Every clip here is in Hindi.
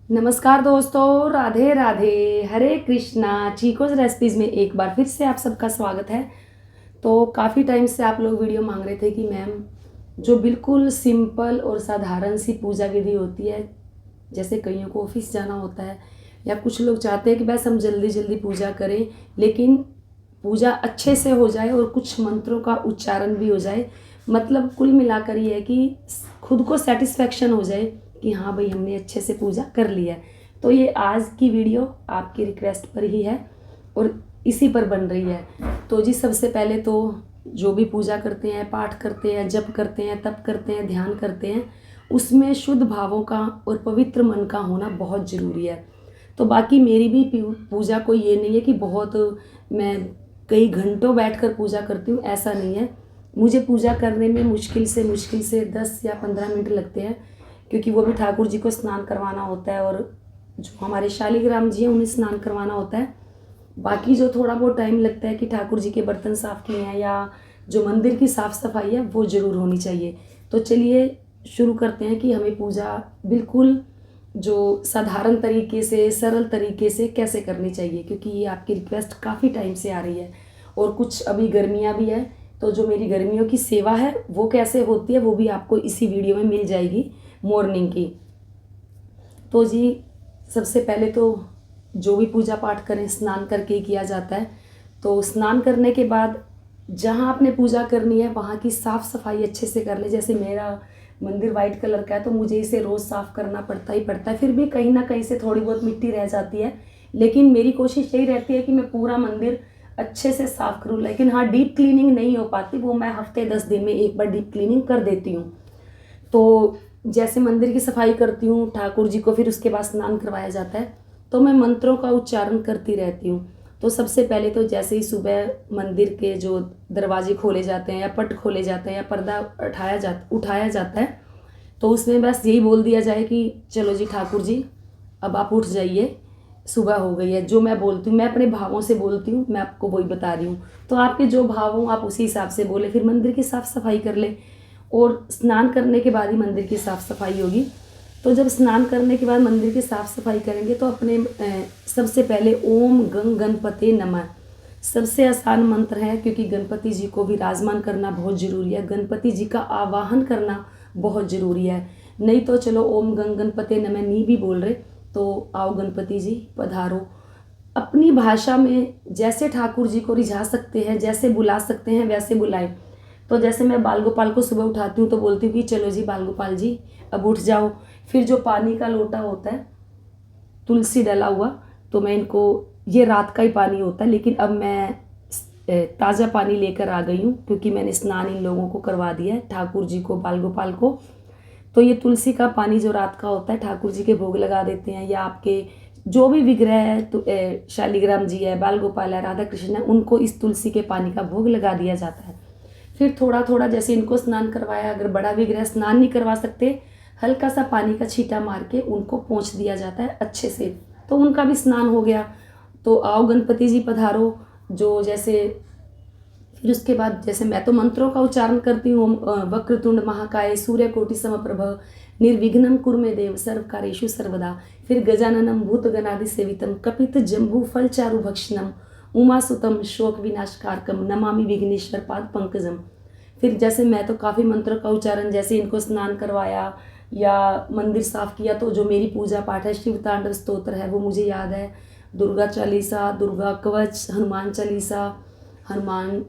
नमस्कार दोस्तों, राधे राधे, हरे कृष्णा। चीकोज रेसिपीज़ में एक बार फिर से आप सबका स्वागत है। तो काफ़ी टाइम से आप लोग वीडियो मांग रहे थे कि मैम जो बिल्कुल सिंपल और साधारण सी पूजा विधि होती है, जैसे कईयों को ऑफिस जाना होता है या कुछ लोग चाहते हैं कि बस हम जल्दी जल्दी पूजा करें, लेकिन पूजा अच्छे से हो जाए और कुछ मंत्रों का उच्चारण भी हो जाए। मतलब कुल मिलाकर ये है कि खुद को सेटिस्फेक्शन हो जाए कि हाँ भाई, हमने अच्छे से पूजा कर ली है। तो ये आज की वीडियो आपकी रिक्वेस्ट पर ही है और इसी पर बन रही है। तो जी, सबसे पहले तो जो भी पूजा करते हैं, पाठ करते हैं, जप करते हैं, तप करते हैं, ध्यान करते हैं, उसमें शुद्ध भावों का और पवित्र मन का होना बहुत ज़रूरी है। तो बाकी मेरी भी पूजा कोई ये नहीं है कि बहुत मैं कई घंटों बैठकर पूजा करती हूँ, ऐसा नहीं है। मुझे पूजा करने में मुश्किल से 10 या 15 मिनट लगते हैं, क्योंकि वो भी ठाकुर जी को स्नान करवाना होता है और जो हमारे शालिग्राम जी हैं उन्हें स्नान करवाना होता है। बाकी जो थोड़ा बहुत टाइम लगता है कि ठाकुर जी के बर्तन साफ़ किए हैं या जो मंदिर की साफ़ सफाई है वो ज़रूर होनी चाहिए। तो चलिए शुरू करते हैं कि हमें पूजा बिल्कुल जो साधारण तरीके से, सरल तरीके से कैसे करनी चाहिए, क्योंकि ये आपकी रिक्वेस्ट काफ़ी टाइम से आ रही है। और कुछ अभी गर्मियाँ भी है, तो जो मेरी गर्मियों की सेवा है वो कैसे होती है वो भी आपको इसी वीडियो में मिल जाएगी मॉर्निंग की। तो जी, सबसे पहले तो जो भी पूजा पाठ करें स्नान करके ही किया जाता है। तो स्नान करने के बाद जहाँ आपने पूजा करनी है वहाँ की साफ़ सफाई अच्छे से कर ले। जैसे मेरा मंदिर वाइट कलर का है तो मुझे इसे रोज़ साफ़ करना पड़ता ही पड़ता है। फिर भी कहीं ना कहीं से थोड़ी बहुत मिट्टी रह जाती है, लेकिन मेरी कोशिश यही रहती है कि मैं पूरा मंदिर अच्छे से साफ़ करूँ। लेकिन हाँ, डीप क्लीनिंग नहीं हो पाती, वो मैं हफ्ते 10 दिन में एक बार डीप क्लीनिंग कर देती हूँ। तो जैसे मंदिर की सफाई करती हूँ, ठाकुर जी को फिर उसके बाद स्नान करवाया जाता है, तो मैं मंत्रों का उच्चारण करती रहती हूँ। तो सबसे पहले तो जैसे ही सुबह मंदिर के जो दरवाजे खोले जाते हैं या पट खोले जाते हैं या पर्दा उठाया जाता है, तो उसमें बस यही बोल दिया जाए कि चलो जी ठाकुर जी, अब आप उठ जाइए, सुबह हो गई है। जो मैं बोलती हूँ, मैं अपने भावों से बोलती हूँ, मैं आपको वही बता रही हूँ। तो आपके जो भाव हों आप उसी हिसाब से बोले। फिर मंदिर की साफ़ सफाई कर ले, और स्नान करने के बाद ही मंदिर की साफ़ सफाई होगी। तो जब स्नान करने के बाद मंदिर की साफ़ सफाई करेंगे तो अपने सबसे पहले ओम गंग गणपते नमः सबसे आसान मंत्र है, क्योंकि गणपति जी को विराजमान करना बहुत ज़रूरी है, गणपति जी का आवाहन करना बहुत ज़रूरी है। नहीं तो चलो ओम गंग गणपते नमः नहीं भी बोल रहे, तो आओ गणपति जी पधारो। अपनी भाषा में जैसे ठाकुर जी को रिझा सकते हैं, जैसे बुला सकते हैं वैसे बुलाएं। तो जैसे मैं बाल गोपाल को सुबह उठाती हूँ तो बोलती हूँ कि चलो जी बाल गोपाल जी, अब उठ जाओ। फिर जो पानी का लोटा होता है तुलसी डला हुआ, तो मैं इनको, ये रात का ही पानी होता है लेकिन अब मैं ताज़ा पानी लेकर आ गई हूँ, क्योंकि मैंने स्नान इन लोगों को करवा दिया है, ठाकुर जी को, बाल गोपाल को। तो ये तुलसी का पानी जो रात का होता है ठाकुर जी के भोग लगा देते हैं, या आपके जो भी विग्रह है, तो शालिग्राम जी है, बाल गोपाल है, राधा कृष्ण है, उनको इस तुलसी के पानी का भोग लगा दिया जाता है। फिर थोड़ा थोड़ा जैसे इनको स्नान करवाया, अगर बड़ा विग्रह स्नान नहीं करवा सकते, हल्का सा पानी का छींटा मार के उनको पोंछ दिया जाता है अच्छे से, तो उनका भी स्नान हो गया। तो आओ गणपति जी पधारो। जो जैसे फिर उसके बाद जैसे मैं तो मंत्रों का उच्चारण करती हूँ, वक्रतुंड महाकाय सूर्यकोटि समप्रभ निर्विघ्नं कुरु मे देव सर्व कार्येषु सर्वदा। फिर गजाननम भूत गणादि सेवितम कपित जम्बू फल चारु भक्षणम उमासुतम शोक विनाशकारकम नमामि विघ्नेश्वर पाद पंकजम। फिर जैसे मैं तो काफ़ी मंत्रों का उच्चारण, जैसे इनको स्नान करवाया या मंदिर साफ किया, तो जो मेरी पूजा पाठ है, शिव तांडव स्तोत्र है वो मुझे याद है, दुर्गा चालीसा, दुर्गा कवच, हनुमान चालीसा, हनुमान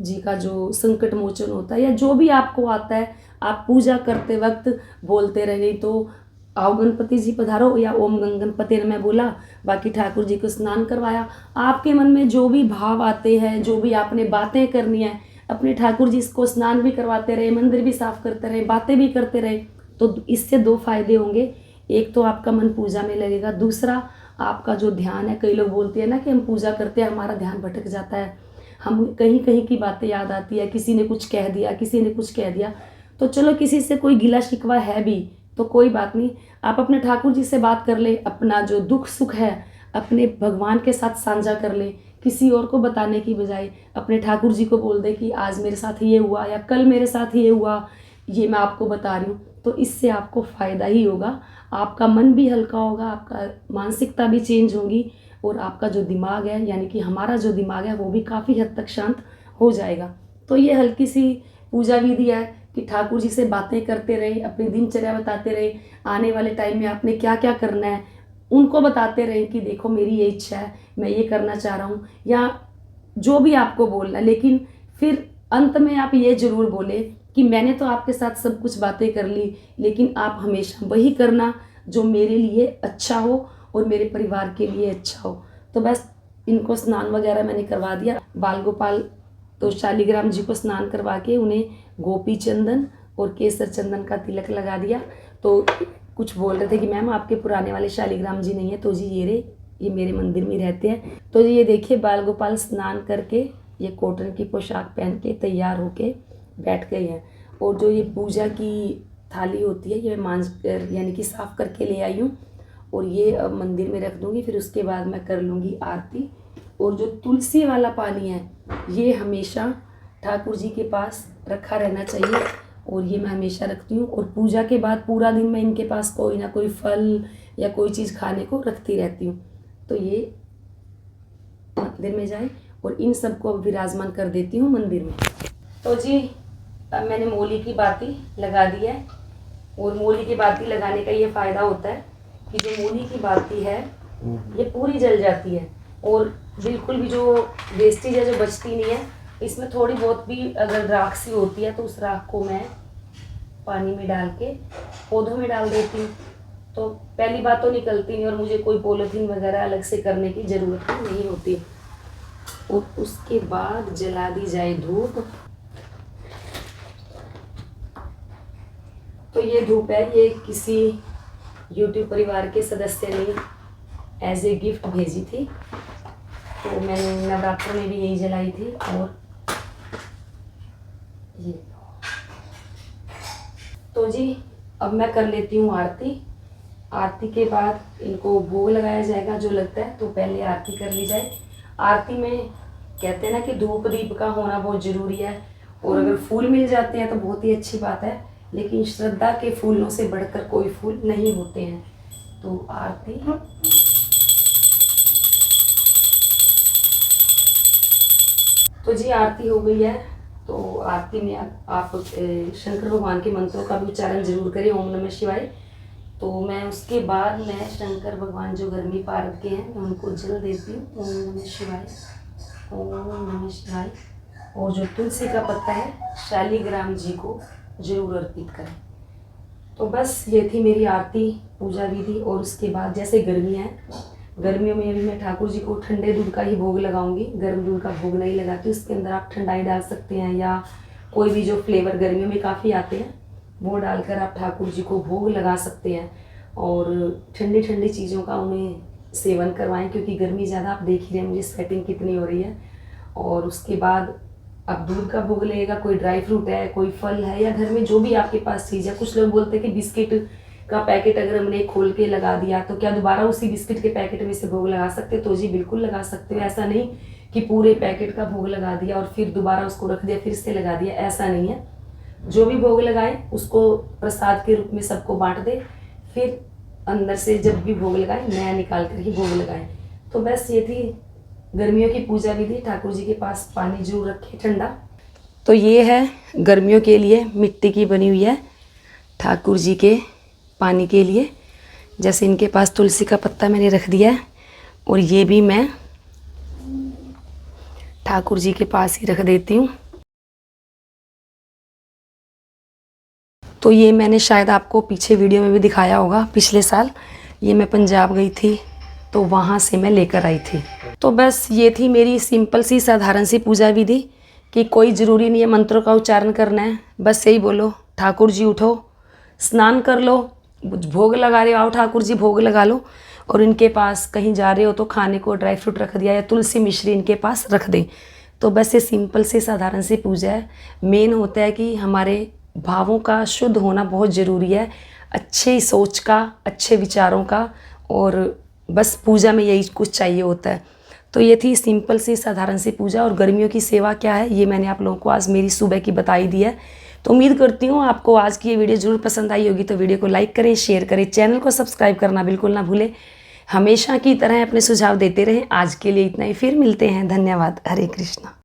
जी का जो संकट मोचन होता है, या जो भी आपको आता है आप पूजा करते वक्त बोलते रहे। तो आओ गणपति जी पधारो या ओम गंग गणपति ने मैं बोला, बाकी ठाकुर जी को स्नान करवाया। आपके मन में जो भी भाव आते हैं, जो भी आपने बातें करनी है, अपने ठाकुर जी को स्नान भी करवाते रहे, मंदिर भी साफ करते रहे, बातें भी करते रहे। तो इससे दो फायदे होंगे, एक तो आपका मन पूजा में लगेगा, दूसरा आपका जो ध्यान है, कई लोग बोलते हैं ना कि हम पूजा करते हैं हमारा ध्यान भटक जाता है, हम कहीं कहीं की बातें याद आती है, किसी ने कुछ कह दिया, किसी ने कुछ कह दिया। तो चलो किसी से कोई गिला शिकवा है भी तो कोई बात नहीं, आप अपने ठाकुर जी से बात कर ले, अपना जो दुख सुख है अपने भगवान के साथ साझा कर ले, किसी और को बताने की बजाय अपने ठाकुर जी को बोल दे कि आज मेरे साथ ये हुआ या कल मेरे साथ ये हुआ, ये मैं आपको बता रही हूँ। तो इससे आपको फ़ायदा ही होगा। आपका मन भी हल्का होगा, आपका मानसिकता भी चेंज होगी और आपका जो दिमाग है, यानी कि हमारा जो दिमाग है, वो भी काफ़ी हद तक शांत हो जाएगा। तो ये हल्की सी पूजा विधि है कि ठाकुर जी से बातें करते रहे, अपनी दिनचर्या बताते रहे, आने वाले टाइम में आपने क्या क्या करना है उनको बताते रहे कि देखो मेरी ये इच्छा है, मैं ये करना चाह रहा हूँ, या जो भी आपको बोलना है। लेकिन फिर अंत में आप ये ज़रूर बोले कि मैंने तो आपके साथ सब कुछ बातें कर ली, लेकिन आप हमेशा वही करना जो मेरे लिए अच्छा हो और मेरे परिवार के लिए अच्छा हो। तो बस इनको स्नान वगैरह मैंने करवा दिया। बाल गोपाल तो शालिग्राम जी को स्नान करवा के उन्हें गोपी चंदन और केसर चंदन का तिलक लगा दिया। तो कुछ बोल रहे थे कि मैम आपके पुराने वाले शालिग्राम जी नहीं है, तो जी ये मेरे मंदिर में रहते हैं। तो जी ये देखिए बाल गोपाल स्नान करके ये कॉटन की पोशाक पहन के तैयार होके बैठ गए हैं। और जो ये पूजा की थाली होती है ये मैं मांज कर यानी कि साफ़ करके ले आई हूँ और ये अब मंदिर में रख दूँगी। फिर उसके बाद मैं कर लूँगी आरती। और जो तुलसी वाला पानी है ये हमेशा ठाकुर जी के पास रखा रहना चाहिए और ये मैं हमेशा रखती हूँ। और पूजा के बाद पूरा दिन मैं इनके पास कोई ना कोई फल या कोई चीज़ खाने को रखती रहती हूँ। तो ये मंदिर में जाए और इन सबको अब विराजमान कर देती हूँ मंदिर में। तो जी अब मैंने मोली की बाती लगा दी है और मोली की बाती लगाने का ये फ़ायदा होता है कि जो मोली की बाती है ये पूरी जल जाती है और बिल्कुल भी जो वेस्टेज है जो बचती नहीं है। इसमें थोड़ी बहुत भी अगर राख सी होती है तो उस राख को मैं पानी में डाल के पौधों में डाल देती हूँ। तो पहली बात तो निकलती नहीं और मुझे कोई पॉलीथीन वगैरह अलग से करने की ज़रूरत नहीं होती। और उसके बाद जला दी जाए धूप। तो ये धूप है, ये किसी यूट्यूब परिवार के सदस्य ने एज ए गिफ्ट भेजी थी, तो मैंने नवरात्र में भी यही जलाई थी। और ये तो जी अब मैं कर लेती हूँ आरती। आरती के बाद इनको भोग लगाया जाएगा जो लगता है, तो पहले आरती कर ली जाए। आरती में कहते हैं ना कि धूप दीप का होना बहुत ज़रूरी है और अगर फूल मिल जाते हैं तो बहुत ही अच्छी बात है, लेकिन श्रद्धा के फूलों से बढ़कर कोई फूल नहीं होते हैं। तो आरती तो जी आरती हो गई है। तो आरती में आप शंकर भगवान के मंत्रों का भी उच्चारण जरूर करें, ओम नमः शिवाय। तो मैं उसके बाद मैं शंकर भगवान जो गर्मी पार्वत के हैं मैं उनको जल देती हूँ। ओम नमः शिवाय, ओम नमः शिवाय। और जो तुलसी का पत्ता है शालिग्राम जी को जरूर अर्पित करें। तो बस ये थी मेरी आरती पूजा विधि। और उसके बाद जैसे गर्मी है, गर्मियों में भी मैं ठाकुर जी को ठंडे दूध का ही भोग लगाऊंगी, गर्म दूध का भोग नहीं लगाती। उसके अंदर आप ठंडाई डाल सकते हैं या कोई भी जो फ्लेवर गर्मियों में काफ़ी आते हैं वो डालकर आप ठाकुर जी को भोग लगा सकते हैं। और ठंडी ठंडी चीज़ों का उन्हें सेवन करवाएं, क्योंकि गर्मी ज़्यादा आप देख ही रहे हैं मुझे स्वेटिंग कितनी हो रही है। और उसके बाद अब दूध का भोग लगेगा, कोई ड्राई फ्रूट है, कोई फल है, या घर में जो भी आपके पास चीज़ है। कुछ लोग बोलते हैं कि बिस्किट का पैकेट अगर हमने खोल के लगा दिया तो क्या दोबारा उसी बिस्किट के पैकेट में से भोग लगा सकते हैं? तो जी बिल्कुल लगा सकते हो। ऐसा नहीं कि पूरे पैकेट का भोग लगा दिया और फिर दोबारा उसको रख दिया फिर से लगा दिया, ऐसा नहीं है। जो भी भोग लगाए उसको प्रसाद के रूप में सबको बांट दे, फिर अंदर से जब भी भोग लगाए नया निकाल कर ही भोग लगाए। तो बस ये थी गर्मियों की पूजा विधि। ठाकुर जी के पास पानी जरूर रखें ठंडा। तो ये है गर्मियों के लिए मिट्टी की बनी हुई है ठाकुर जी के पानी के लिए। जैसे इनके पास तुलसी का पत्ता मैंने रख दिया है और ये भी मैं ठाकुर जी के पास ही रख देती हूँ। तो ये मैंने शायद आपको पीछे वीडियो में भी दिखाया होगा, पिछले साल ये मैं पंजाब गई थी तो वहाँ से मैं लेकर आई थी। तो बस ये थी मेरी सिंपल सी साधारण सी पूजा विधि कि कोई ज़रूरी नहीं है मंत्रों का उच्चारण करना है। बस यही बोलो ठाकुर जी उठो, स्नान कर लो, भोग लगा रहे हो आओ ठाकुर जी भोग लगा लो। और इनके पास कहीं जा रहे हो तो खाने को ड्राई फ्रूट रख दिया या तुलसी मिश्री इनके पास रख दें। तो बस ये सिंपल से साधारण सी पूजा है। मेन होता है कि हमारे भावों का शुद्ध होना बहुत ज़रूरी है, अच्छे सोच का, अच्छे विचारों का। और बस पूजा में यही कुछ चाहिए होता है। तो ये थी सिंपल सी साधारण सी पूजा। और गर्मियों की सेवा क्या है ये मैंने आप लोगों को आज मेरी सुबह की बताई दी है। तो उम्मीद करती हूँ आपको आज की ये वीडियो ज़रूर पसंद आई होगी। तो वीडियो को लाइक करें, शेयर करें, चैनल को सब्सक्राइब करना बिल्कुल ना भूलें। हमेशा की तरह अपने सुझाव देते रहें। आज के लिए इतना ही, फिर मिलते हैं। धन्यवाद। हरे कृष्णा।